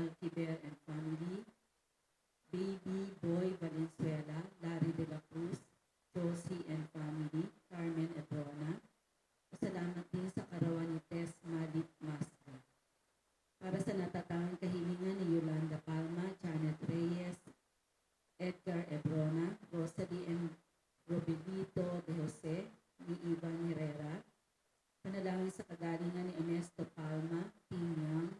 Alquiver and family, Baby Boy Valenzuela, Larry de la Cruz, Josie and family, Carmen Ebrona. Salamat din sa karawan ni Tess Malit Masra. Para sa natatanging kahilingan ni Yolanda Palma, Janet Reyes, Edgar Ebrona, Rosalie M. Robilito de Jose, ni Ivan Herrera. Panalangin sa kagalingan ni Ernesto Palma, Pinyang,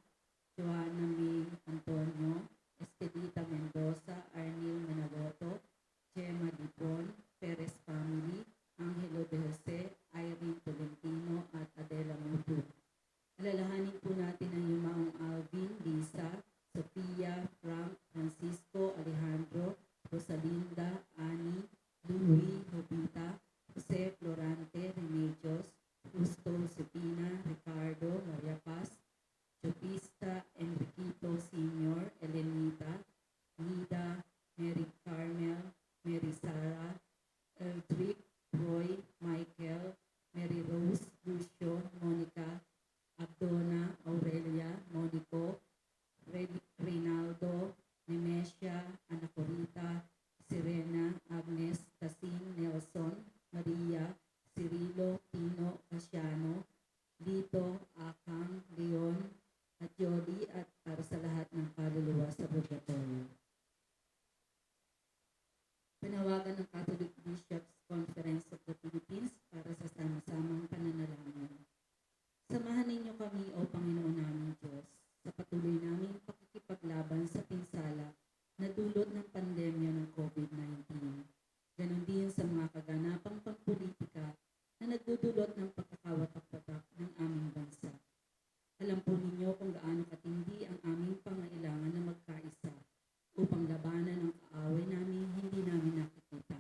Joanna May Antonio, Estelita Mendoza, Arnil Manaloto, Gemma Dipon, Perez family, Angelo de Jose, Irene Tolentino at Adela Mutu. Alalahanin po natin ang yumaong Alvin, Lisa, Sofia, Frank, Francisco, Alejandro, Rosalinda, Ani, Louis, Jovita, Jose Florante, Remedios, Justo, Supina, Ricardo, Maria Paz, Jopista, Enriquito Sr., Elenita, Nida, Mary Carmel, Mary Sara, Eldrick, Roy, Michael, Mary Rose, Lucio, Monica, Abdona, Aurelia, Monico, Reynaldo, Nemesia, Ana Corita, Sirena, Agnes, Tasin, Nelson, Maria, Cirilo, Tino, Casiano, Lito, Akang, Leon, at Jody, at para sa lahat ng kaluluwa sa purgatorio. Panawagan ng Catholic Bishops' Conference of the Philippines para sa sama-samang pananalangin. Samahan ninyo kami, O Panginoon naming Diyos, sa patuloy naming pakikipaglaban sa pinsala na dulot ng pandemya ng COVID-19. Ganon din sa mga kaganapang pampolitika na nagdudulot ng pagkakawatak-watak ng aming bansa. Alam po ninyo kung gaano katindi ang aming pangailangan na magkaisa upang labanan ang kaaway namin hindi namin nakikita,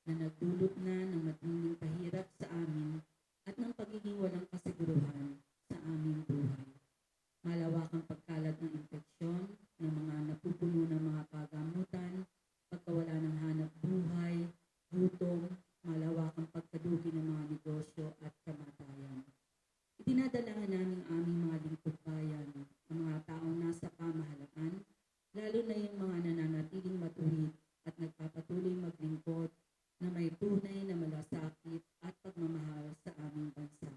na nagdulot na ng matinding pahirap sa amin at ng pagiging walang kasiguruhan sa aming buhay. Malawakang pagkalat ng infeksyon, ng mga napupuno ng mga pagamutan, pagkawala ng hanap buhay, gutom, malawakang pagkadugi ng mga negosyo at kamatayan. Itinadalahan namin ang aming mga lingkod bayan, ang mga taong nasa pamahalaan, lalo na yung mga nananatiling matuwid at nagpapatuloy maglingkod na may tunay na malasakit at pagmamahal sa aming bansa.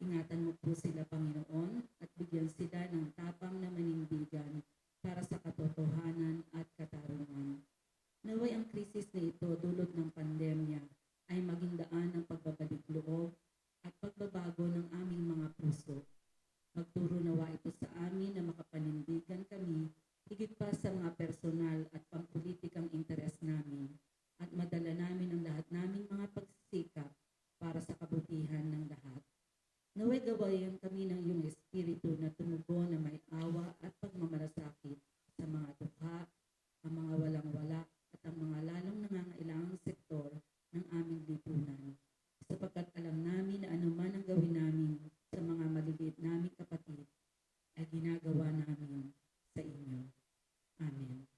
Ingatan mo po sila, Panginoon, at bigyan sila ng tapang na manindigan para sa katotohanan at katarungan. Naway ang krisis na ito dulot ng pandemya ay maging daan ng pagbabalik loob at pagbabago ng aming mga puso. Magturo nawa ito sa amin na makapanindigan kami higit pa sa mga personal at pampolitikang interes namin at madala namin ang lahat naming mga pagsisikap para sa kabutihan ng lahat. Naway gawayan kami ng iyong espiritu na tumugon na may awa at pagmamalasakit sa mga dukha, ang mga walang-wala at ang mga lalong nangangailangang sektor ng aming lipunan. Sapagkat alam namin na anuman ang gawin namin sa mga maliliit naming kapatid ay ginagawa namin sa inyo. Amen.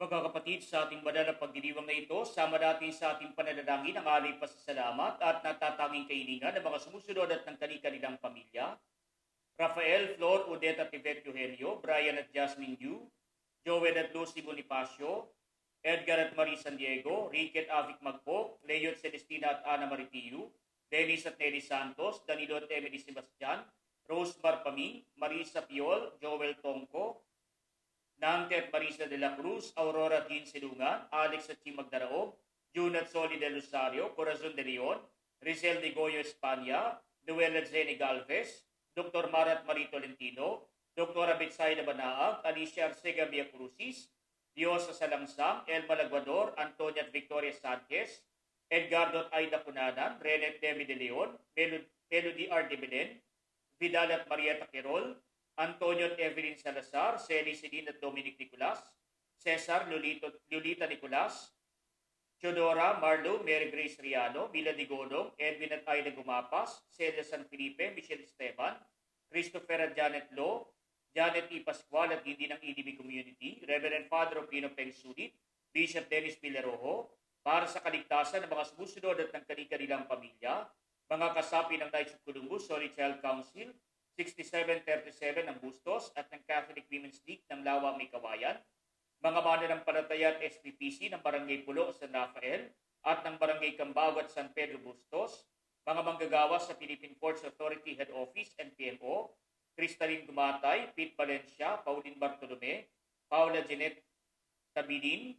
Mga kapatid, sa ating banal na pagdiriwang na ito, sama natin sa ating pananalangin ang alay pasasalamat at natatanging kahilingan ng mga sumusunod at ng kanilang pamilya. Rafael, Flor, Odette at Yvette Eugenio, Brian at Jasmine Yu, Joel at Lucy Bonifacio, Edgar at Marie San Diego, Rick at Avic Magpok, Leo at Celestina at Ana Maritiu, Dennis at Nelly Santos, Danilo at Emily Sebastian, Rose Barpaming, Marisa Piol, Joel Tongco, Nangte at Marisa de la Cruz, Aurora Jean Silungan, Alex at Chi Magdaraog, June at Soli de Rosario, Corazon de Leon, Rizal de Goyo Espanya, Noel at Zeni Galvez, Dr. Marat Marito Lentino, Dr. Abitsay Banaag, Alicia Arcega Viacrucis, Diosa Salangsang, Elma Laguador, Antonia at Victoria Sanchez, Edgardo at Aida Cunanan, Renet Demi de Leon, Melody R. de Belen, Vidal at Marieta Quirol, Antonio at Evelyn Salazar, Celi Sidin at Dominic Nicolas, Cesar Lolita Nicolas, Teodora Marlo, Mary Grace Riano, Mila Digodong, Edwin at Aida Gumapas, Celia San Felipe, Michelle Esteban, Christopher at Janet Lo, Janet E. Pascual at hindi ng EDB Community, Reverend Father Opino Peng Sudit, Bishop Dennis Villarojo, para sa kaligtasan ng mga sumusunod at ng kanilang pamilya, mga kasapi ng Knights of Columbus, Holy Child Council, 6737 ng Bustos at ng Catholic Women's League ng Lawa May Kawayan, mga mananampalataya at SPPC ng Barangay Pulo San Rafael at ng Barangay Cambao at San Pedro Bustos, mga manggagawa sa Philippine Ports Authority Head Office and PMO, Cristalin Gumatay, Pete Valencia, Pauline Bartolome, Paula Jeanette Tabilin,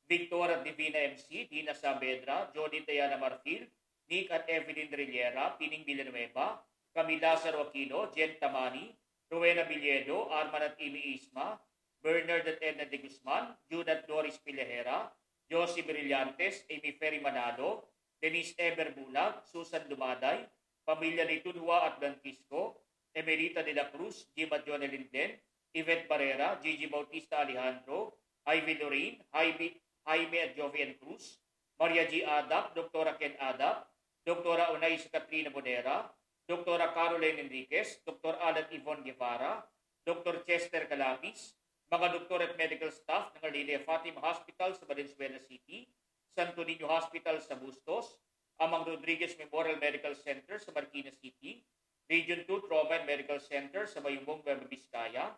Victor at Divina MC, Dina Saavedra, Jody Tayana Marfil, Nick at Evelyn Rillera, Pining Villanueva, Camila Lazaro Aquino, Jen Tamani, Rowena Villedo, Arman at Amy Isma, Bernard at Edna de Guzman, June at Doris Pilahera, Josie Brillantes, Amy Ferry Manalo, Denise Eber Bulag, Susan Lumaday, Pamilya ni Tunwa at Blanquisco, Emerita de la Cruz, Jim at Jonel Linden, Yvette Barrera, Gigi Bautista Alejandro, Ivy Lorraine, Jaime at Jovian Cruz, Maria G. Adap, Dr. Ken Adap, Dr. Unais Katrina Bonera, Dr. Caroline Enriquez, Dr. Alan Yvonne Guevara, Dr. Chester Calapis, mga doktor at medical staff ng Arlilia Fatima Hospital sa Valenzuela City, Santo Niño Hospital sa Bustos, Amang Rodriguez Memorial Medical Center sa Marikina City, Region 2 Trauma and Medical Center sa Mayumbong, Nueva Vizcaya,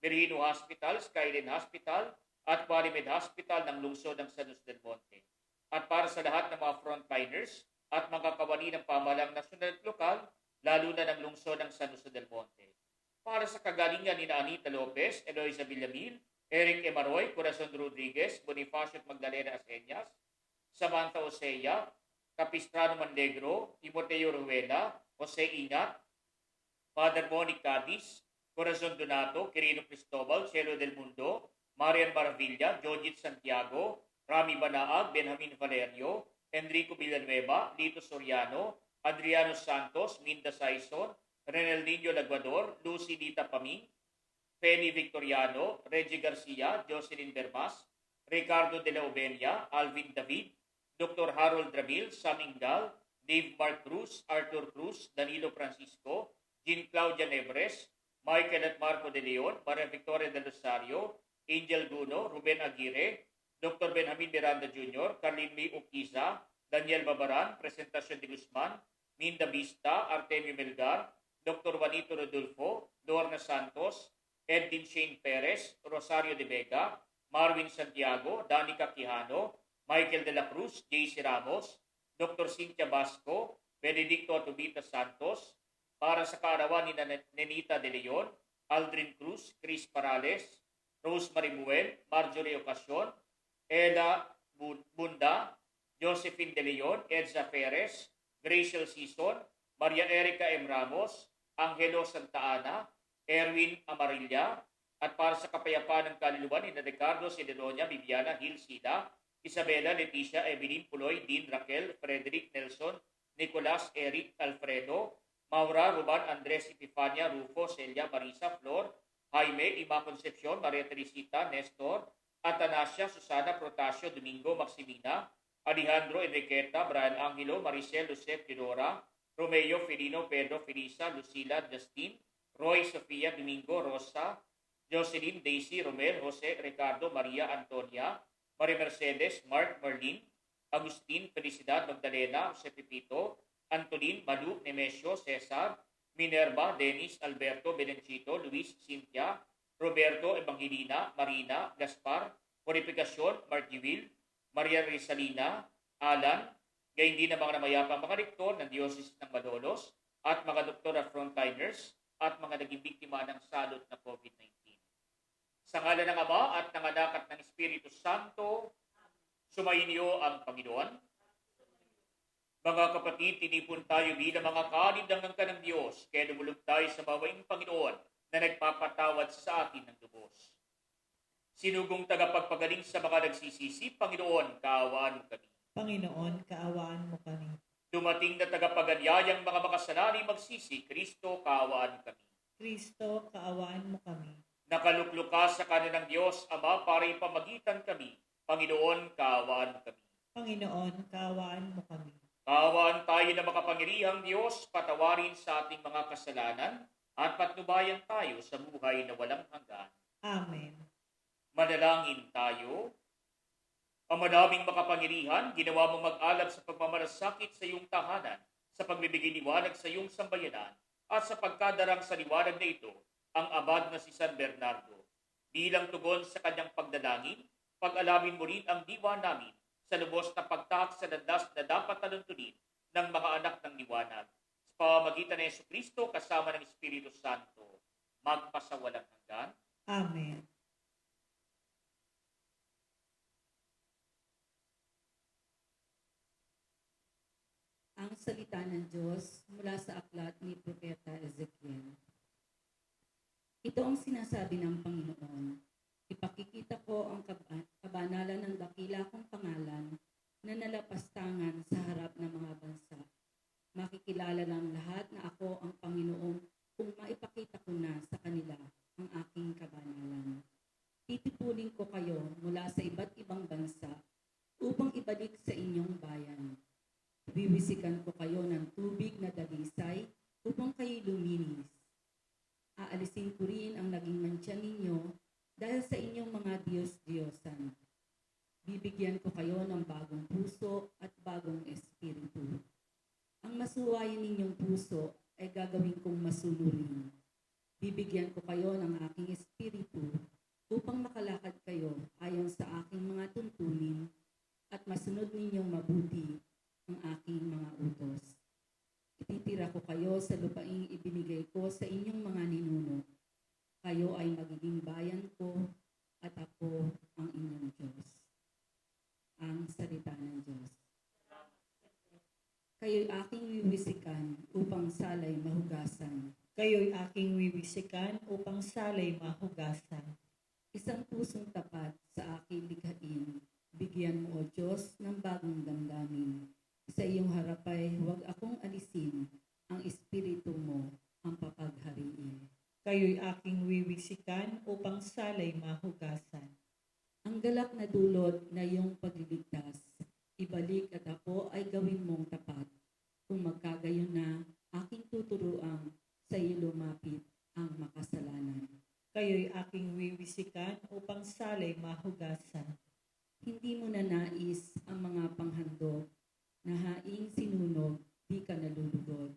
Merino Hospital, Skyline Hospital, at Qualimed Hospital ng lungsod ng San Jose del Monte. At para sa lahat ng mga frontliners at mga kawani ng pamahalang nasyonal at lokal, lalo na ng lungsod ng San Jose del Monte. Para sa kagalingan ni Anita Lopez, Eloisa Villamil, Eric Emaroy, Corazon Rodriguez, Bonifacio at Magdalena Aseñas, Samantha Osea, Capistrano Mandegro, Timoteo Rueda, Jose Ingat, Father Monic Cadiz, Corazon Donato, Quirino Cristobal, Cielo del Mundo, Marian Maravilla, Jojit Santiago, Rami Banaag, Benjamin Valerio, Enrico Villanueva, Lito Soriano, Adriano Santos, Minda Saison, Renel Niño Laguador, Lucy Dita Paming, Feli Victoriano, Reggie Garcia, Jocelyn Bermas, Ricardo de la Obenia, Alvin David, Dr. Harold Dramil, Sam Ingal, Dave Mark Cruz, Arthur Cruz, Danilo Francisco, Jean Claudia Nebres, Michael at Marco de Leon, Maria Victoria de Rosario, Angel Guno, Ruben Aguirre, Dr. Benjamin Miranda Jr., Carlin May Uquiza, Daniel Babaran, Presentacion de Guzman, Minda Vista, Artemio Melgar, Dr. Juanito Rodolfo, Lorna Santos, Edwin Shane Perez, Rosario de Vega, Marvin Santiago, Danica Quijano, Michael de la Cruz, JC Ramos, Dr. Cynthia Basco, Benedicto Atubita Santos, para sa kaarawan ni Nenita de Leon, Aldrin Cruz, Chris Parales, Rosemary Buel, Marjorie Ocasio, Eda Bunda, Josephine de Leon, Edza Perez, Graciel Sison, Maria Erica M. Ramos, Angelo Santa Ana, Erwin Amarilla, at para sa kapayapaan ng kaluluwa ni Ricardo Cededonia, Viviana Gil Sida, Isabela, Leticia, Evelyn Puloy, Dean Raquel, Frederick Nelson, Nicolas Eric Alfredo, Maura, Ruban, Andres Epifania, Rufo, Celia, Marisa, Flor, Jaime, Ima Concepcion, Maria Teresita, Nestor, Atanasia, Susana, Protasio, Domingo, Maximina, Alejandro, Enriqueta, Brian Angelo, Maricel, Josep, Teodora, Romeo, Felino, Pedro, Felisa, Lucila, Justin, Roy, Sofia, Domingo, Rosa, Jocelyn, Daisy, Romel, Jose, Ricardo, Maria, Antonia, Maria Mercedes, Mark, Marlene, Agustin, Felicidad, Magdalena, Jose Pepito, Antolin, Malu, Nemesio, Cesar, Minerva, Dennis, Alberto, Belenchito, Luis, Cynthia, Roberto, Evangelina, Marina, Gaspar, Purificacion, Margiwil, Maria Rizalina, Alan, gayon din ang mga namayapang mga rektor ng Diocese ng Malolos at mga doktor at frontliners at mga naging biktima ng salot na COVID-19. Sa ngalan ng Ama at ng Anak at ng Espiritu Santo, sumainyo ang Panginoon. Mga kapatid, tinipon tayo bilang mga kanindangan ng kanang Diyos, kaya lumulog tayo sa mawaing Panginoon na nagpapatawad sa atin ng lubos. Sinugong tagapagpagaling sa mga nagsisisi, Panginoon, kaawaan mo kami. Panginoon, kaawaan mo kami. Dumating na tagapaganyayang mga makasalalay magsisi, Kristo, kaawaan mo kami. Kristo, kaawaan mo kami. Nakaluklok ka sa kanan ng Diyos, Ama, para ipamagitan kami. Panginoon, kaawaan mo kami. Panginoon, kaawaan mo kami. Kaawaan tayo na makapangyarihang Diyos, patawarin sa ating mga kasalanan at patnubayan tayo sa buhay na walang hanggan. Amen. Manalangin tayo. Ama naming makapangyarihan, ginawa mong mag-alab sa pagmamalasakit sa iyong tahanan, sa pagbibigay liwanag sa iyong sambayanan, at sa pagkadarang sa liwanag na ito, ang abad na si San Bernardo. Bilang tugon sa kanyang pagdalangin, pag-alamin mo rin ang diwa namin sa lubos na pagtahak sa landas na dapat taluntunin ng mga anak ng liwanag. Sa pamamagitan ng Jesucristo kasama ng Espiritu Santo, magpasawalang hanggan. Amen. Ang salita ng Diyos mula sa aklat ni Propeta Ezekiel. Ito ang sinasabi ng Panginoon. Ipakikita ko ang kabanalan ng dakila kong pangalan na nalapastangan sa harap ng mga bansa. Makikilala ng lahat na ako ang Panginoon kung maipakita ko na sa kanila ang aking kabanalan. Titipunin ko kayo mula sa iba't ibang bansa upang ibalik sa inyong bayan. Wiwisikan ko kayo ng tubig na dalisay upang kayo luminis. Aalisin ko rin ang naging mantsa ninyo dahil sa inyong mga Diyos-Diyosan. Bibigyan ko kayo ng bagong puso at bagong espiritu. Ang masuwayin ninyong puso ay gagawin kong masunurin. Bibigyan ko kayo ng aking espiritu upang makalakad kayo ayon sa aking mga tuntunin at masunod ninyong mabuti ang aking mga utos. Ititira ko kayo sa lupaing ibinigay ko sa inyong mga ninuno. Kayo ay magiging bayan ko at ako ang inyong Diyos. Ang salita ng Diyos. Kayo'y aking wiwisikan upang salay mahugasan. Kayo'y aking wiwisikan upang salay mahugasan. Isang pusong tapat sa aking likhain. Bigyan mo, O Diyos, ng bagong damdamin. Sa iyong harapay, huwag akong alisin ang espiritu mo ang papaghariin. Kayo'y aking wiwisikan upang salay mahugasan. Ang galak na dulot na iyong pagliligtas, ibalik at ako ay gawin mong tapat. Kung magkagayon na, aking tuturuan sa iyo lumapit ang makasalanan. Kayo'y aking wiwisikan upang salay mahugasan. Hindi mo na nais ang mga panghandog na haing sinunog, di ka nalulugod.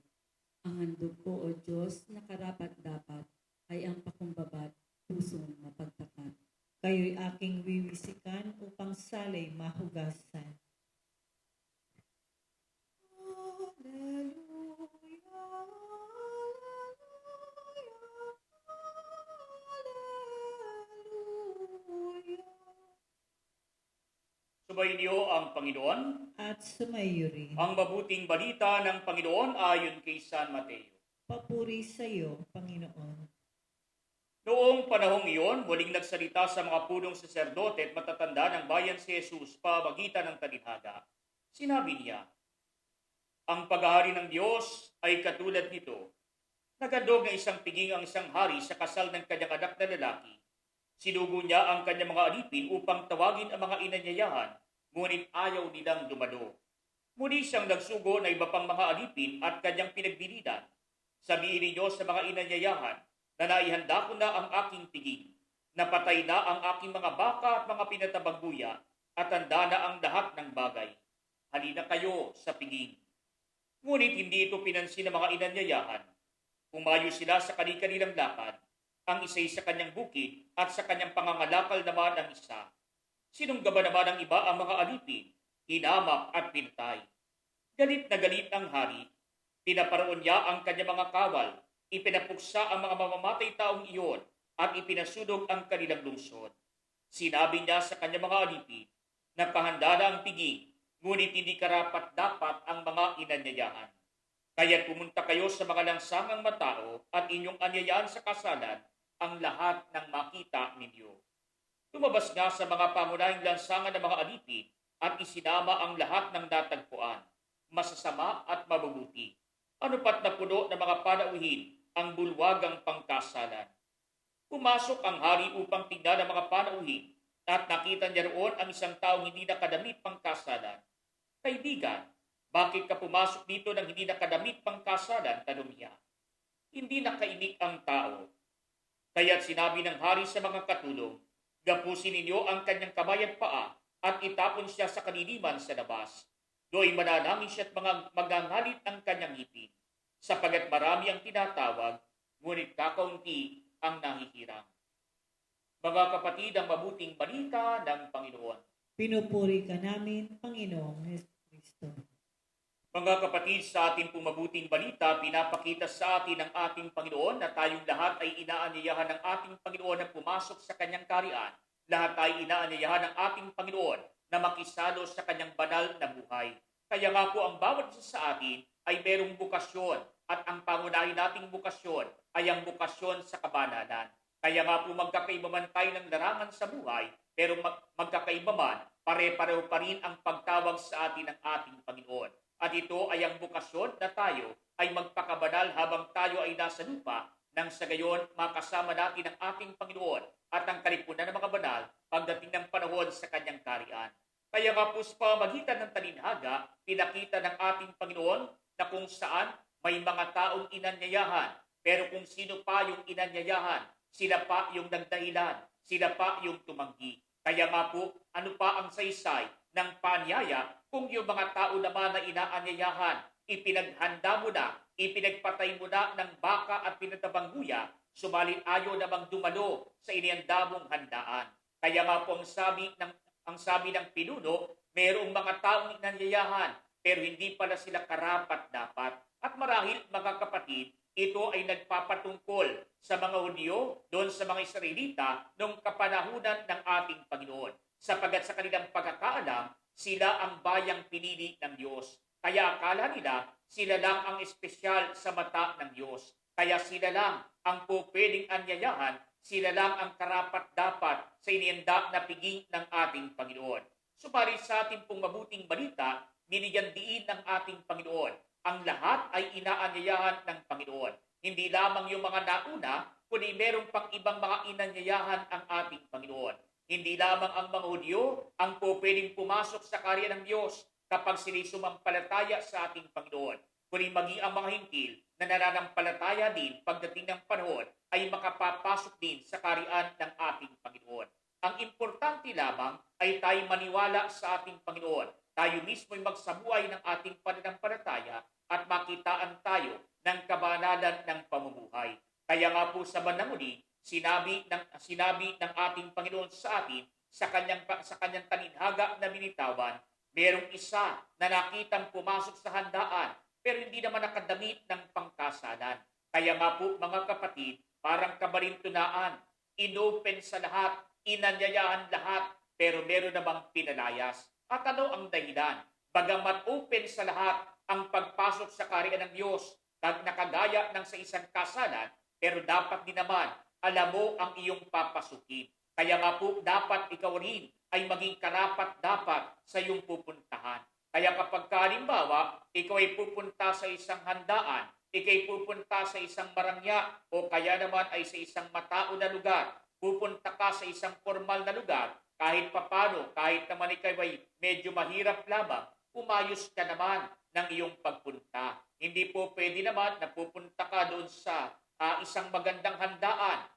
Ang handog ko, O Diyos, na karapat-dapat ay ang pakumbabat, pusong mapagtapat. Kayo'y aking wiwisikan upang salay mahugasan. Hallelujah, hallelujah. Sumainyo ang Panginoon. At sumayo rin. Ang mabuting balita ng Panginoon ayon kay San Mateo. Papuri sa iyo, Panginoon. Noong panahong iyon, muling nagsalita sa mga punong saserdote at matatanda ng bayan si Jesus pamagitan ng talihada. Sinabi niya, ang paghahari ng Diyos ay katulad nito. Nagandog na isang piging ang isang hari sa kasal ng kanyang anak na lalaki. Sinugo niya ang kanyang mga alipin upang tawagin ang mga inanyayahan, ngunit ayaw nilang dumalo. Muli siyang nagsugo na iba pang mga alipin at kanyang pinagbilinan. Sabihin ninyo sa mga inanyayahan na naihanda ko na ang aking piging. Napatay na ang aking mga baka at mga pinatabang buya at handa na ang lahat ng bagay. Halina kayo sa piging. Ngunit hindi ito pinansin ng mga inanyayahan. Pumayo sila sa kanilang lakad, ang isa'y sa kanyang bukid at sa kanyang pangangalakal naman ang isa. Sinunggaba naman ang iba ang mga alipin, hinamak at pinatay. Galit na galit ang hari. Pinaparoon niya ang kanyang mga kawal. Ipinapuksa ang mga mamamatay taong iyon at ipinasunog ang kanilang lungsod. Sinabi niya sa kanyang mga alipin, nakahanda na ang piging, ngunit hindi karapat-dapat ang mga inanyayahan. Kaya't pumunta kayo sa mga lansangang matao at inyong anyayaan sa kasalan ang lahat ng makita ninyo. Lumabas nga sa mga pangunahing lansangan ng mga alipin at isinama ang lahat ng natagpuan, masasama at mabubuti. Ano pat na puno ng mga panauhin ang bulwagang pangkasalan. Pumasok ang hari upang tingnan ang mga panauhin at nakita niya roon ang isang taong hindi nakadamit pangkasalan. Kaibigan, bakit ka pumasok dito nang hindi nakadamit pangkasalan? Tanong niya. Hindi nakaimik ang tao. Kaya't sinabi ng hari sa mga katulong, gapusin ninyo ang kanyang kamay at paa at itapon siya sa kaniliman sa labas. Do'y mananangin siya at magangalit ang kanyang ngipin, sapagat marami ang tinatawag, ngunit kakaunti ang nahihirang. Mga kapatid, ang mabuting balita ng Panginoon. Pinupuri ka namin, Panginoong Kristo. Mga kapatid, sa ating pong mabuting balita, pinapakita sa atin ng ating Panginoon na tayong lahat ay inaanyayahan ng ating Panginoon na pumasok sa kanyang kaharian. Lahat ay inaanyayahan ng ating Panginoon na makisalo sa kanyang banal na buhay. Kaya nga po ang bawat isa sa atin ay merong bukasyon at ang pangunahin nating bukasyon ay ang bukasyon sa kabanalan. Kaya nga po magkakaiba man tayo ng larangan sa buhay, pero magkakaiba man, pare-pareho pa rin ang pagtawag sa atin ng ating Panginoon. At ito ay ang bukasyon na tayo ay magpakabanal habang tayo ay nasa lupa, nang sa gayon makasama natin ang ating Panginoon at ang kalipunan ng mga banal pagdating ng panahon sa kanyang kaharian. Kaya nga po sa pamamagitan ng talinhaga, pinakita ng ating Panginoon na kung saan may mga taong inanyayahan, pero kung sino pa yung inanyayahan, sila pa yung nagdahilan, sila pa yung tumanggi. Kaya nga po, ano pa ang saysay ng paanyaya kung yung mga tao naman na inaanyayahan, ipinaghanda mo na, ipinagpatay mo na ng baka at pinatabangguya, subalit ayaw namang dumalo sa inianda mong handaan. Kaya nga po ang sabi ng pinuno, mayroong mga taong inanyayahan, pero hindi pala sila karapat-dapat. At marahil, mga kapatid, ito ay nagpapatungkol sa mga Hudyo, doon sa mga Israelita, noong kapanahunan ng ating Panginoon. Sapagat sa kanilang pagkakaalam, sila ang bayang pinili ng Diyos. Kaya akala nila, sila lang ang espesyal sa mata ng Diyos. Kaya sila lang ang pwedeng anyayahan, sila lang ang karapat-dapat sa inianda na piging ng ating Panginoon. Subalit sa ating pong mabuting balita, binigyan diin ng ating Panginoon. Ang lahat ay inaanyayahan ng Panginoon. Hindi lamang yung mga nauna, kundi meron pang ibang mga inanyayahan ang ating Panginoon. Hindi lamang ang mga Hudyo ang pwedeng pumasok sa karya ng Diyos kapag sila sumampalataya sa ating Panginoon, kundi maging ang mga hintil na nananampalataya din pagdating ng panahon ay makapapasok din sa karyaan ng ating Panginoon. Ang importante lamang ay tayo maniwala sa ating Panginoon. Tayo mismo ay magsabuhay ng ating pananampalataya at makitaan tayo ng kabanalan ng pamumuhay. Kaya nga po sa bandang huli, sinabi ng ating Panginoon sa atin sa kanyang talinhaga na binitawan, merong isa na nakitang pumasok sa handaan pero hindi naman nakadamit ng pangkasalan. Kaya nga po mga kapatid, parang kabalintunaan, inopen sa lahat, inanyayahan lahat, pero meron namang pinalayas. At ano ang dahilan? Bagamat open sa lahat ang pagpasok sa kaharian ng Diyos, nakagaya ng sa isang kasalan, pero dapat din naman alam mo ang iyong papasukin. Kaya nga po dapat ikaw rin ay maging karapat-dapat sa iyong pupuntahan. Kaya kapag halimbawa, ikaw ay pupunta sa isang handaan, ikaw ay pupunta sa isang marangya, o kaya naman ay sa isang matao na lugar, pupunta ka sa isang formal na lugar, kahit papano, kahit naman ikaw ay medyo mahirap lamang, umayos ka naman ng iyong pagpunta. Hindi po pwede naman na pupunta ka doon sa isang magandang handaan,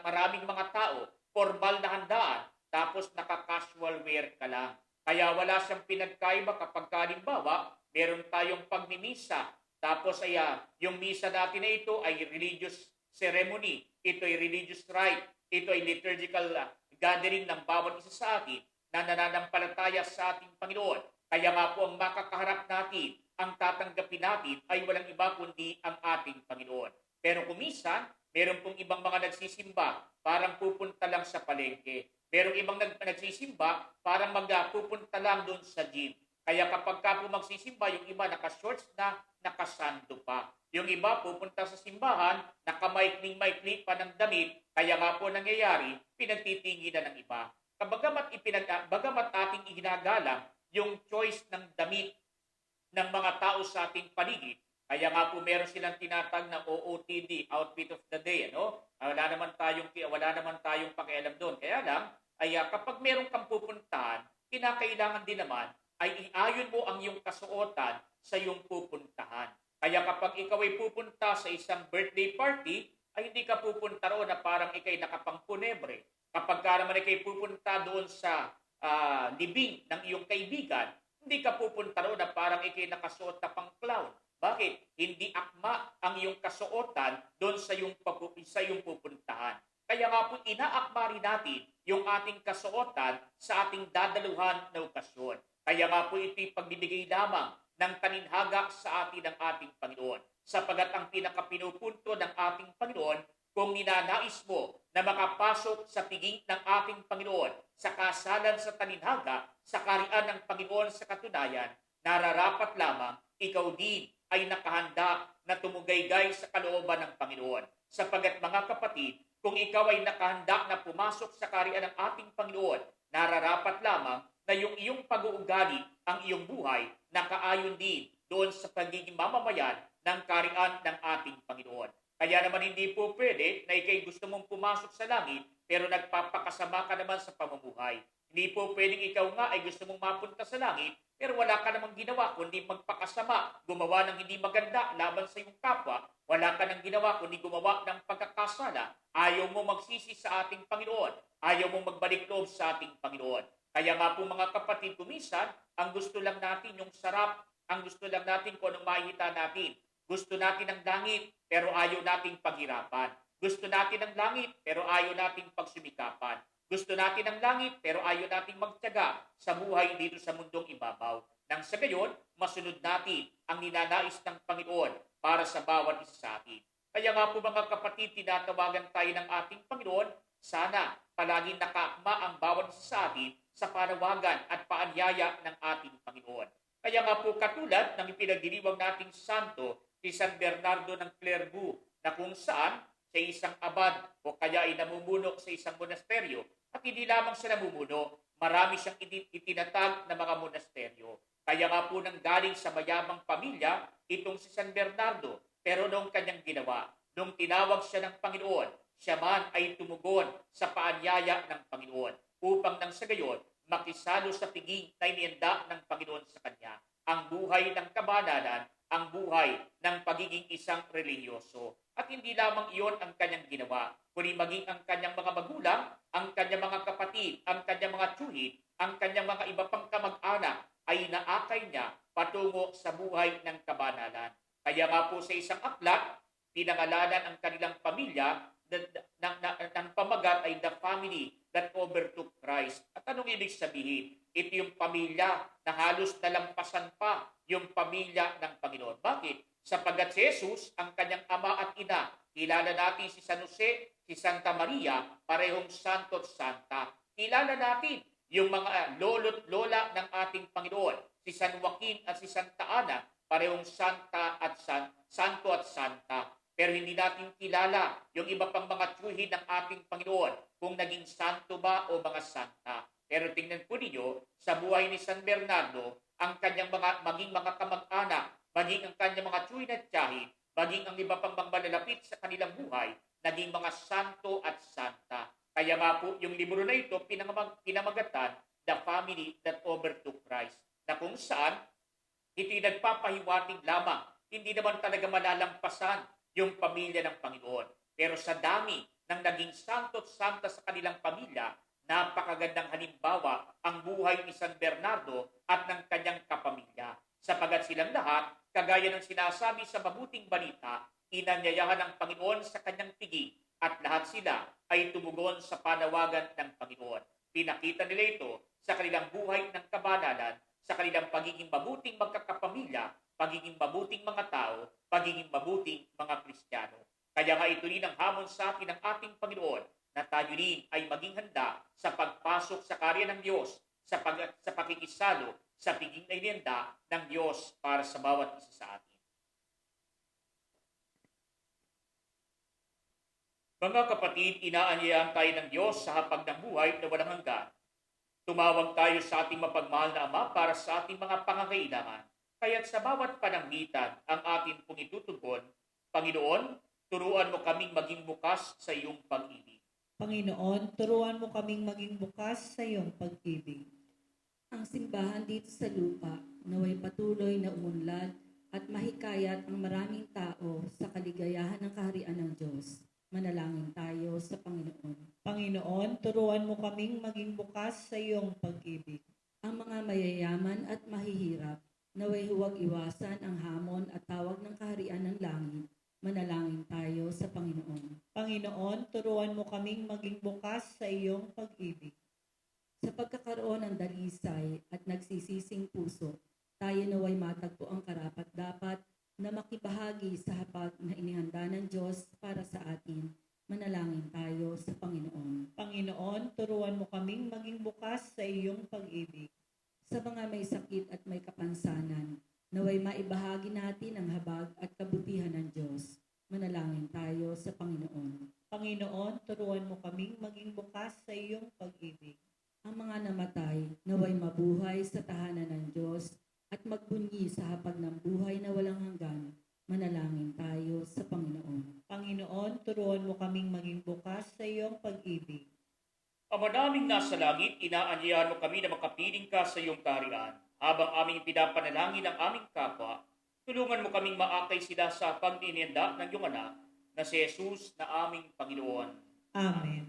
maraming mga tao, formal na handaan, tapos naka-casual wear ka lang. Kaya wala siyang pinagkaiba kapag halimbawa, meron tayong pagmimisa, tapos ay yung misa natin na ito ay religious ceremony, ito ay religious rite, ito ay liturgical gathering ng bawat isa sa atin na nananampalataya sa ating Panginoon. Kaya nga po ang makakaharap natin, ang tatanggapin natin ay walang iba kundi ang ating Panginoon. Pero kumisan, Meron pong ibang mga nagsisimba, parang pupunta lang sa palengke. Merong ibang nagsisimba, parang pupunta lang doon sa gym. Kaya kapag ka po magsisimba, yung iba naka-shorts na, nakasando pa. Yung iba pupunta sa simbahan, nakamaikling-maikli pa ng damit, kaya nga po nangyayari, pinagtitinginan ng iba. Bagamat ating iginagalang yung choice ng damit ng mga tao sa ating paligid, kaya nga po meron silang tinatag na OOTD, Outfit of the Day, ano? Wala naman tayong pakialam doon. Kaya lang, kapag meron kang pupuntahan, kinakailangan din naman ay iayon mo ang iyong kasuotan sa iyong pupuntahan. Kaya kapag ikaw ay pupunta sa isang birthday party, ay hindi ka pupunta roon na parang ikay nakapangpunebre. Kapag ka naman ikay pupunta doon sa libing ng iyong kaibigan, hindi ka pupunta roon na parang ikay nakasuot na pang clown. Bakit? Hindi akma ang iyong kasuotan doon sa iyong pupuntahan. Kaya nga po inaakma rin natin yung ating kasuotan sa ating dadaluhan na okasyon. Kaya nga po ito'y pagbibigay lamang ng taninhaga sa atin ng ating Panginoon. Sapagat ang pinakapinupunto ng ating Panginoon, kung ninanais mo na makapasok sa piging ng ating Panginoon, sa kasalan sa taninhaga, sa karian ng Panginoon sa katunayan, nararapat lamang ikaw din ay nakahanda na tumugaygay sa kalooban ng Panginoon. Sapagat mga kapatid, kung ikaw ay nakahanda na pumasok sa karian ng ating Panginoon, nararapat lamang na yung iyong pag-uugali, ang iyong buhay, nakaayon din doon sa pagiging mamamayan ng karian ng ating Panginoon. Kaya naman hindi po pwede na ikay gusto mong pumasok sa langit pero nagpapakasama ka naman sa pamumuhay. Hindi po pwedeng ikaw nga ay gusto mong mapunta sa langit pero wala ka namang ginawa kundi magpakasama, gumawa ng hindi maganda laban sa iyong kapwa, wala ka nang ginawa kundi gumawa ng pagkakasala, ayaw mo magsisi sa ating Panginoon, ayaw mo magbalik loob sa ating Panginoon. Kaya nga po mga kapatid, kuminsan, ang gusto lang natin yung sarap, ang gusto lang natin kung anong makikita natin. Gusto natin ang langit, pero ayaw nating paghirapan. Gusto natin ang langit, pero ayaw nating pagsumikapan. Gusto natin ang langit, pero ayaw nating magtiyaga sa buhay dito sa mundong ibabaw. Nang sa gayon, masunod natin ang ninanais ng Panginoon para sa bawat isa sa atin. Kaya nga po mga kapatid, tinatawagan tayo ng ating Panginoon, sana palaging nakaakma ang bawat isa sa atin sa panawagan at paanyaya ng ating Panginoon. Kaya nga po katulad ng ipinagdiriwang nating santo, si San Bernardo ng Clairvaux, na kung saan sa isang abad o kaya ay namumuno sa isang monasteryo, at hindi lamang siya namumuno, marami siyang itinatag na mga monasteryo. Kaya nga po nang galing sa mayamang pamilya, itong si San Bernardo, pero noong kanyang ginawa, nung tinawag siya ng Panginoon, siya man ay tumugon sa paanyaya ng Panginoon upang nang sa gayon, makisalo sa piging na inienda ng Panginoon sa kanya. Ang buhay ng kabanalan, ang buhay ng pagiging isang religyoso. At hindi lamang iyon ang kanyang ginawa, kundi maging ang kanyang mga magulang, ang kanyang mga kapatid, ang kanyang mga tsuhin, ang kanyang mga iba pang kamag-anak ay naakay niya patungo sa buhay ng kabanalan. Kaya nga po sa isang aklat, pinangalanan ang kanilang pamilya ng pamagat ay the family that overtook Christ. At anong ibig sabihin? Ito yung pamilya na halos nalampasan pa yung pamilya ng Panginoon. Bakit? Sapagat si Jesus, ang kanyang ama at ina, kilala natin si San Jose, si Santa Maria, parehong santo at santa. Kilala natin yung mga lolo't lola ng ating Panginoon, si San Joaquin at si Santa Ana, parehong santo at santa. Pero hindi natin kilala yung iba pang mga tsuhin ng ating Panginoon, kung naging santo ba o mga santa. Pero tingnan po ninyo, sa buhay ni San Bernardo, ang kanyang maging mga kamag-anak, maging ang kanyang mga tsuhin at tiyahin, maging ang iba pang mga malalapit sa kanilang buhay, naging mga santo at santa. Kaya nga po, yung libro na ito, pinamagatan, The Family That Overtook Christ, na kung saan, ito'y nagpapahiwatig lamang, hindi naman talaga malalampasan yung pamilya ng Panginoon. Pero sa dami ng naging santo at santa sa kanilang pamilya, napakagandang halimbawa ang buhay ni San Bernardo at ng kanyang kapamilya. Sapagat silang lahat, kagaya ng sinasabi sa mabuting balita, inanyayahan ng Panginoon sa kanyang piging at lahat sila ay tumugon sa panawagan ng Panginoon. Pinakita nila ito sa kanilang buhay ng kabanalan, sa kanilang pagiging mabuting magkakapamilya, pagiging mabuting mga tao, pagiging mabuting mga Kristiyano. Kaya nga ito rin ang hamon sa atin ng ating Panginoon na tayo rin ay maging handa sa pagpasok sa karya ng Diyos, sa pakikisalo, sa piging na inenda ng Diyos para sa bawat isa sa atin. Mga kapatid, inaanyayahan tayo ng Diyos sa hapag ng buhay na walang hanggan. Tumawag tayo sa ating mapagmahal na Ama para sa ating mga pangangailangan. Kaya't sa bawat pananglitan ang atin pong itutugon, Panginoon, turuan mo kaming maging bukas sa iyong pag-ibig. Panginoon, turuan mo kaming maging bukas sa iyong pag-ibig. Ang simbahan dito sa lupa naway patuloy na umunlad at mahikayat ang maraming tao sa kaligayahan ng kaharian ng Diyos. Manalangin tayo sa Panginoon. Panginoon, turuan mo kaming maging bukas sa iyong pag-ibig. Ang mga mayayaman at mahihirap, naway huwag iwasan ang hamon at tawag ng kaharian ng langit. Manalangin tayo sa Panginoon. Panginoon, turuan mo kaming maging bukas sa iyong pag-ibig. Sa pagkakaroon ng dalisay at nagsisising puso, tayo naway matagpo ang karapat-dapat na makibahagi sa hapag na inihanda ng Diyos para sa atin. Manalangin tayo sa Panginoon. Panginoon, turuan mo kaming maging bukas sa iyong pag-ibig. Sa mga may sakit at may kapansanan, naway maibahagi natin ang habag at kabutihan ng Diyos. Manalangin tayo sa Panginoon. Panginoon, turuan mo kaming maging bukas sa iyong pag-ibig. Ang mga namatay, naway mabuhay sa tahanan ng Diyos at magbunyi sa hapag ng buhay na walang hanggan. Manalangin tayo sa Panginoon. Panginoon, turuan mo kaming maging bukas sa iyong pag-ibig. Ama naming nasa langit, inaanyayahan mo kami na makapiling ka sa iyong kaharian. Habang aming pinapanalangin ang aming kapwa, tulungan mo kaming maakay sila sa pag-inienda ng iyong anak na si Jesus na aming Panginoon. Amen.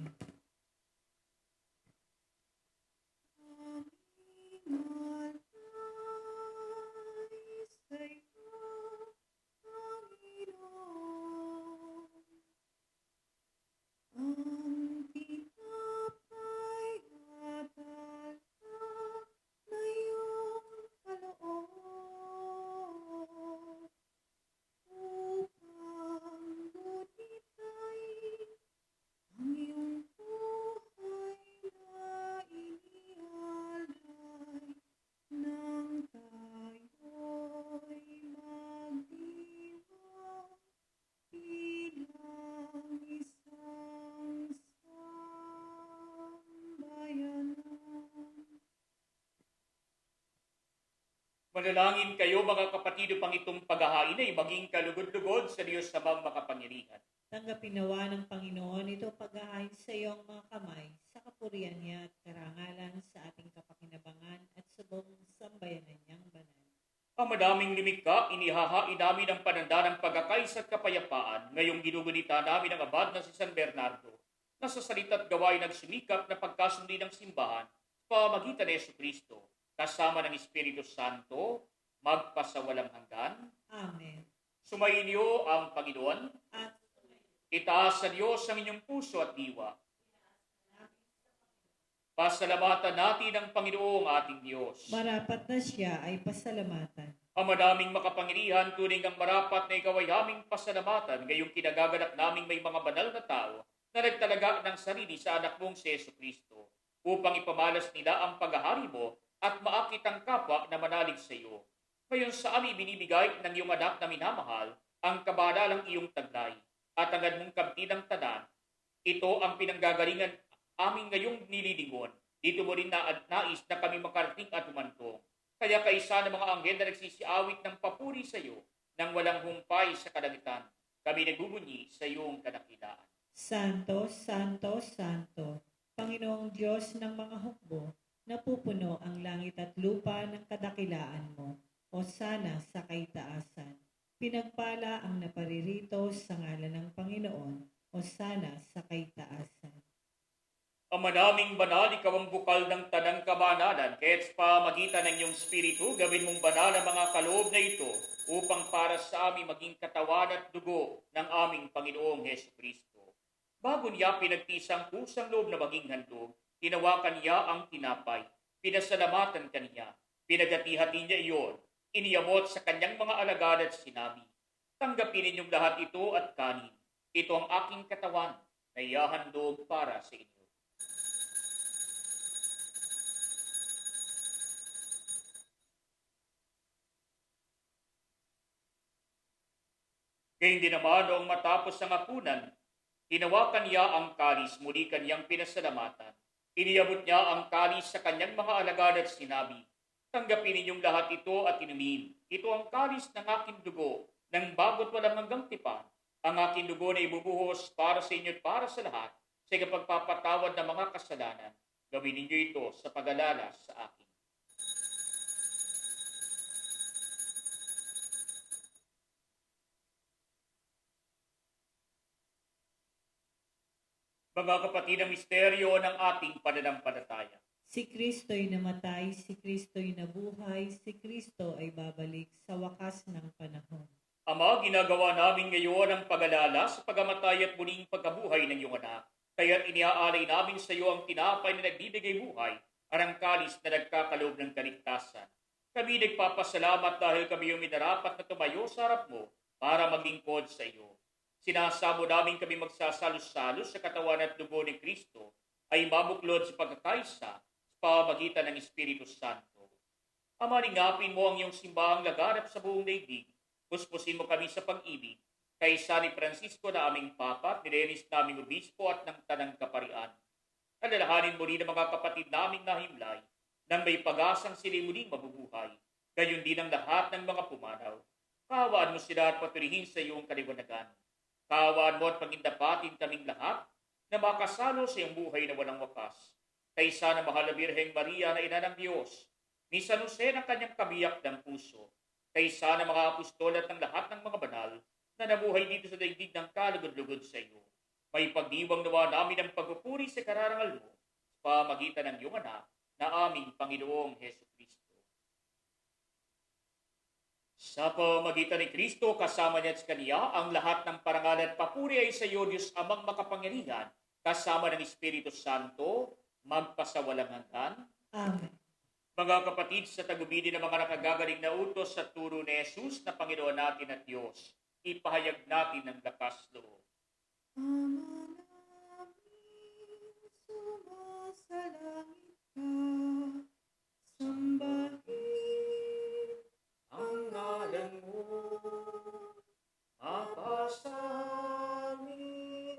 Manalangin kayo mga kapatid upang itong paghahain ay maging kalugod-lugod sa Diyos na makapangyarihan. Tanggapin nawa ng Panginoon ito paghahain sa iyong mga kamay, sa kapurihan niya at karangalan sa ating kapakinabangan at sa buong sambayanan niyang banal. Ang madaming lumikha, inihahain namin ang pananda ng pagkakaisa at kapayapaan ngayong ginugunita namin ang abad na si San Bernardo, na sa salita at gawain nagsumikap na pagkasundi ng simbahan sa pamamagitan ni Jesucristo, kasama ng Espiritu Santo, magpasawalang hanggan. Amen. Sumainyo ang Panginoon. At Itaas sa Diyos ang inyong puso at diwa. Pasalamatan natin ang Panginoong ating Diyos. marapat na siya ay pasalamatan. Ang madaming makapangyarihan, turing ang marapat na ikaw ay aming pasalamatan, ngayong kinagaganap naming may mga banal na tao na nagtalaga ng sarili sa anak mong si Jesucristo, upang ipamalas nila ang paghahari mo at maakit ang kapwa na manalig sa iyo. Ngayon sa amin binibigay ng iyong anak na minamahal ang kabanalang iyong taglay at ang mong kabtilang tanan. Ito ang pinanggagalingan amin ngayong nililingon. Dito mo rin nais na kami makarating at umantong. Kaya kaisa ng mga anghel na nagsisiawit ng papuri sa iyo nang walang humpay sa kalangitan, kami nagbubunyi sa iyong kadakilaan. Santo, Santo, Santo, Panginoong Diyos ng mga hukbo, napupuno ang langit at lupa ng kadakilaan mo, o sana sa kaitaasan. Pinagpala ang naparirito sa ngalan ng Panginoon, o sana sa kaitaasan. Ama naming banal, ikaw ang bukal ng tanang kabanalan, kaya't sa pamagitan ng iyong Espiritu, gawin mong banal ang mga kaloob na ito, upang para sa amin maging katawan at dugo ng aming Panginoong Jesucristo. Bago niya pinagtisang pusang loob na maging handog, tinawakan niya ang tinapay, pinasalamatan kaniya, pinagati-hati niya iyon, iniyamot sa kanyang mga alagad at sinabi, tanggapin ninyong lahat ito at kanin. Ito ang aking katawan na ihahandog para sa inyo. Gayun din naman noong matapos ang hapunan, hinawakan niya ang kalis, muli kanyang pinasalamatan. Iniabot niya ang kalis sa kanyang mga alagad at sinabi, tanggapin ninyong lahat ito at inumin. Ito ang kalis ng aking dugo, ng bago't walang hanggang tipan. Ang aking dugo na ibubuhos para sa inyo at para sa lahat, sa pagpapatawad ng mga kasalanan. Gawin ninyo ito sa pag-alala sa akin. Mga kapatid, ang misteryo ng ating pananampalataya. Si Kristo'y namatay, si Kristo'y nabuhay, si Kristo ay babalik sa wakas ng panahon. Ama, ginagawa namin ngayon ang pag-alala sa pagamatay at muling pagkabuhay ng iyong anak. Kaya't iniaalay namin sa iyo ang tinapay na nagbibigay buhay at ang kalis na nagkakaloob ng kaligtasan. Kami nagpapasalamat dahil kami yung minarapat na tumayo sa harap mo para maglingkod sa iyo. Sinasamo namin kami magsasalos-salos sa katawan at dugo ni Kristo ay mabuklod sa pagkakaisa sa pamagitan ng Espiritu Santo. Ama, ningapin mo ang iyong simbahang laganap sa buong daigdig. Puspusin mo kami sa pag-ibig kay San Francisco na aming Papa, ni Dennis naming Obispo at ng Tanang Kaparian. Alalahanin mo rin ang mga kapatid naming nahimlay nang may pag-asang sila muling mabubuhay, gayon din ang lahat ng mga pumanaw. Kaawaan mo sila at patulihin sa iyong kaliwanagan. Kaawaan mo at pagindapatin kaming lahat na makasalo sa iyong buhay na walang wakas. Kay Sana Mahal na Birheng Maria na Ina ng Diyos, ni San Jose ng kanyang kabiyak ng puso, kay Sana mga apostol at ng lahat ng mga banal na nabuhay dito sa daigdig ng kalugod-lugod sa iyo. May pagdiwang nawa namin ang pagpupuri sa kararangal mo sa pamagitan ng iyong anak na aming Panginoong Hesus Kristo. Sa pamagitan ni Kristo, kasama niya at sa Kaniya, ang lahat ng parangal at papuri ay sa iyo, Diyos Amang makapangyarihan, kasama ng Espiritu Santo, magpasawalang hanggan. Amen. Mga kapatid, sa tagubili ng mga nakagagaling na utos sa turo ni Jesus na Panginoon natin at Diyos, ipahayag natin ng lakas loob. Ama namin, sumasalangit ka, sambahin Ang ngalan mo, mapasamin,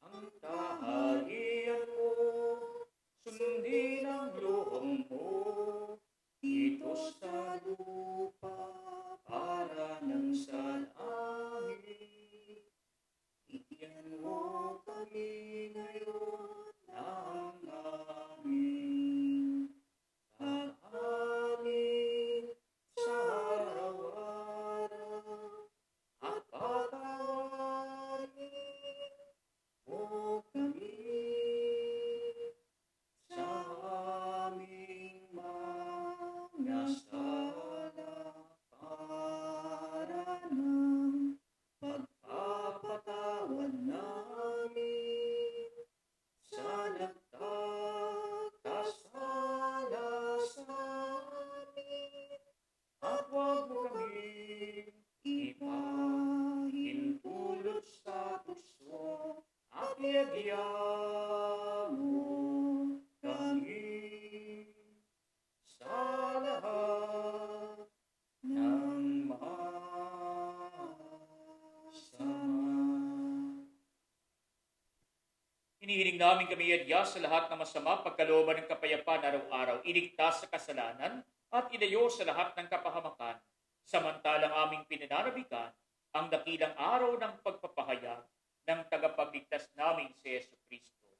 ang kaharian mo, sundin ang loob mo, dito sa lupa, para ng sa langit. Bigyan mo kami ngayon ng aming kakanin sa araw-araw at patawarin mo kami sa aming mga sala para ng pagpapatawad namin sa nagkakasala sa amin. At huwag mo kaming ipahintulot sa tukso at iagya mo kami sa lahat ng masama. Hinihiling namin kami iadya sa lahat ng masama, pagkalooban ng kapayapaan araw-araw, iligtas sa kasalanan, at ilayo sa lahat ng kapahamakan, samantalang aming pinananabikan ang dakilang araw ng pagpapahayag ng tagapagligtas namin si Yesu Kristo.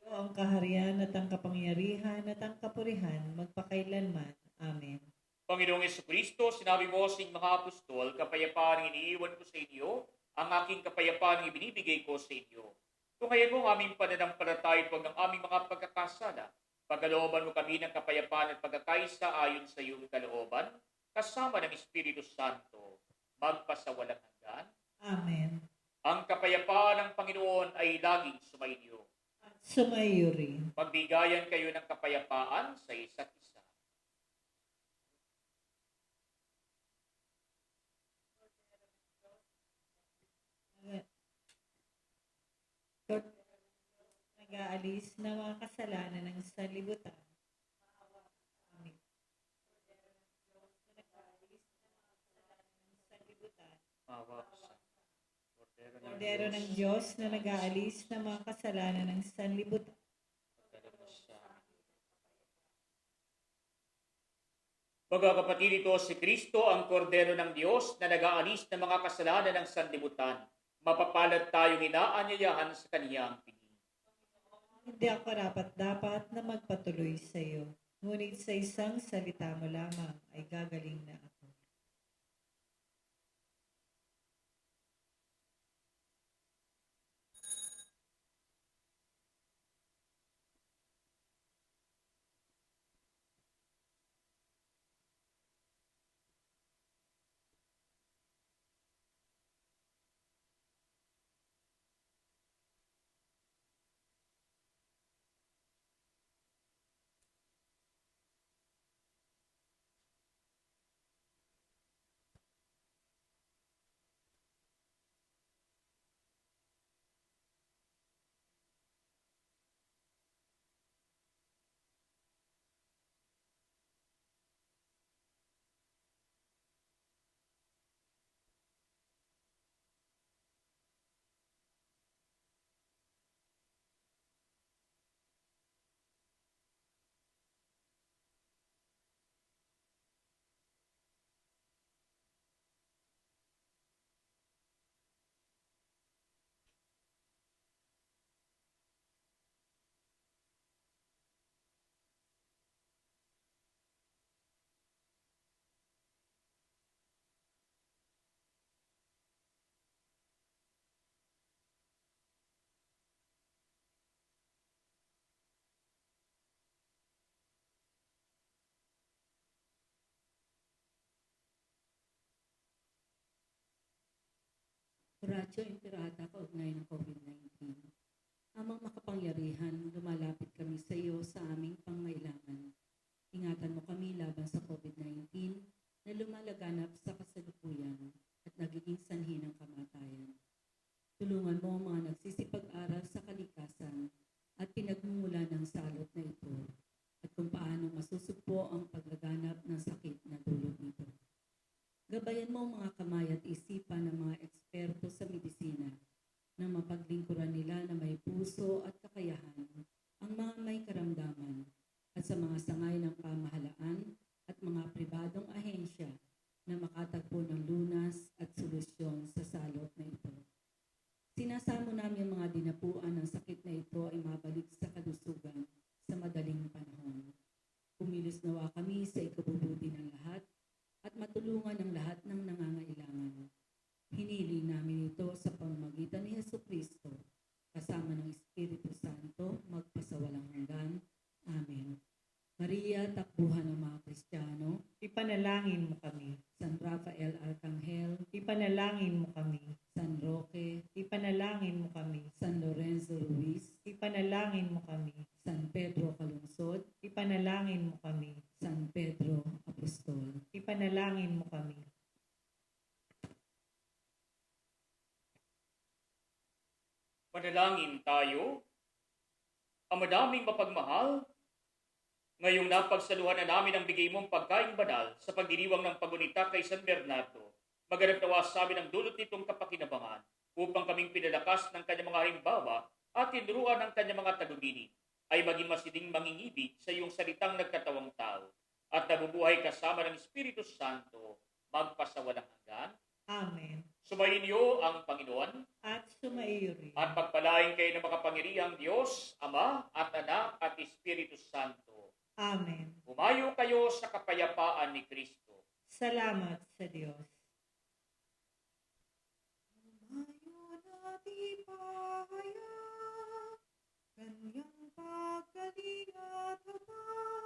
ang kaharian at ang kapangyarihan at ang kapurihan magpakailanman. Amen. Panginoong Yesu Kristo, sinabi mo sa inyong mga apostol, kapayapaan ang iniiwan ko sa inyo, ang aking kapayapaan ang ibinibigay ko sa inyo. Kung ngayon mo ang aming pananampalataya at huwag ng aming mga pagkakasala, pagkalooban mo kami ng kapayapaan at pagkakaisa ayon sa iyong kalooban, kasama ng Espiritu Santo, magpasawalang hanggan. Amen. Ang kapayapaan ng Panginoon ay laging sumainyo. Sumayo rin. Magbigayan kayo ng kapayapaan sa isa't isa. nag-aalis ng mga kasalanan ng sanlibutan. Amen. Awa sa Kordero ng Diyos na nag-aalis ng mga kasalanan ng sanlibutan. Mga kapatid, ito si Kristo, ang kordero ng Diyos na nag-aalis ng mga kasalanan ng sanlibutan. Mapapalad tayong inaanyayahan sa kaniyang piling. Hindi ako karapat-dapat na magpatuloy sa iyo, ngunit sa isang salita mo lamang ay gagaling na ako. Oratio Imperata kaugnay ng COVID-19. Amang makapangyarihan, lumalapit kami sa iyo sa aming pangailangan. Ingatan mo kami laban sa COVID-19 na lumalaganap sa kasalukuyan at nagiging sanhi ng kamatayan. Tulungan mo ang mga nagsisipag-aral sa kalikasan at pinagmumula ng salot na ito at kung paano masusugpo ang paglaganap ng sakit na dulot nito. Gabayan mo ang mga kamay at isipan ng mga eksperto sa medisina na mapaglingkuran nila na may puso at kakayahan ang mga may karamdaman at sa mga sangay ng pamahalaan at mga pribadong ahensya na makatagpo ng lunas at solusyon sa salot na ito. Sinasamo namin ang mga dinapuan ng sakit na ito ay mabalik sa kalusugan sa madaling panahon. Kumilos nawa kami sa ikabubuti ng lahat at matulungan ang lahat ng nangangailangan. Hiniling namin ito sa pamamagitan ni Jesucristo, kasama ng Espiritu Santo, magpasawalang hanggan. Amen. Maria, takbuhan ng mga Kristiyano, Ipanalangin mo kami. San Rafael Arcangel, Ipanalangin mo kami. San Roque, Ipanalangin mo kami. San Lorenzo Ruiz, Ipanalangin mo kami. San Pedro Calungsod, Ipanalangin mo kami. San Pedro Apostol. Ipanalangin mo kami. Manalangin tayo. Ang madaming mapagmahal, ngayong napagsaluhan na namin ang bigay mong pagkain banal sa pagdiriwang ng pagunita kay San Bernardo, maganap nawa sa amin ang dulot nitong kapakinabangan upang kaming pinalakas ng kanyang mga halimbawa at tinuruan ng kanyang mga tagubilin ay maging masiding mangingibig sa iyong salitang nagkatawang tao at nabubuhay kasama ng Espiritu Santo magpasawalang hanggan. Amen. Sumayin niyo ang Panginoon At sumaiyo rin. at pagpalain kayo ng makapangyarihang Diyos, Ama at Anak at Espiritu Santo. Amen. Humayo kayo sa kapayapaan ni Kristo. Salamat sa Diyos. Humayo na di pahayag, kanyang pagkalingat habang